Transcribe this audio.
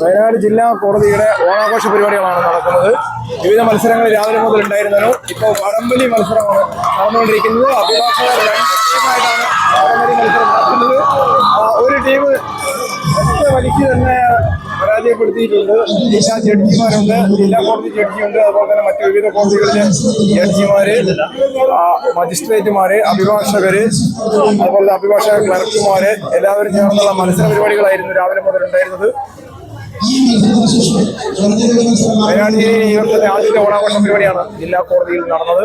വയനാട് ജില്ലാ കോടതിയുടെ ഓണാഘോഷ പരിപാടികളാണ് നടക്കുന്നത്. വിവിധ മത്സരങ്ങൾ രാവിലെ മുതൽ ഉണ്ടായിരുന്നതിനും ഇപ്പോൾ വടംവലി മത്സരമാണ് നടന്നുകൊണ്ടിരിക്കുന്നത്. അഭിഭാഷകർ രണ്ട് ടീമായിട്ടാണ് വടംവലി മത്സരം നടക്കുന്നത്. ഒരു ടീം ഒറ്റ വലിക്ക് തന്നെ പരാജയപ്പെടുത്തിയിട്ടുണ്ട്. ജില്ലാ ജഡ്ജിമാരുണ്ട്, ജില്ലാ കോടതി ജഡ്ജിയുണ്ട്, അതുപോലെ തന്നെ മറ്റു വിവിധ കോടതികളിലെ ജഡ്ജിമാര്, മജിസ്ട്രേറ്റുമാര്, അഭിഭാഷകര്, അതുപോലെ അഭിഭാഷക ക്ലർക്കുമാര് എല്ലാവരും ചേർന്നുള്ള മത്സര പരിപാടികളായിരുന്നു രാവിലെ മുതൽ ഉണ്ടായിരുന്നത്. വയനാട് ജില്ലയിൽ ഈ വർഷത്തെ ആദ്യത്തെ ഓണാഘോഷ പരിപാടിയാണ് ജില്ലാ കോടതിയിൽ നടന്നത്.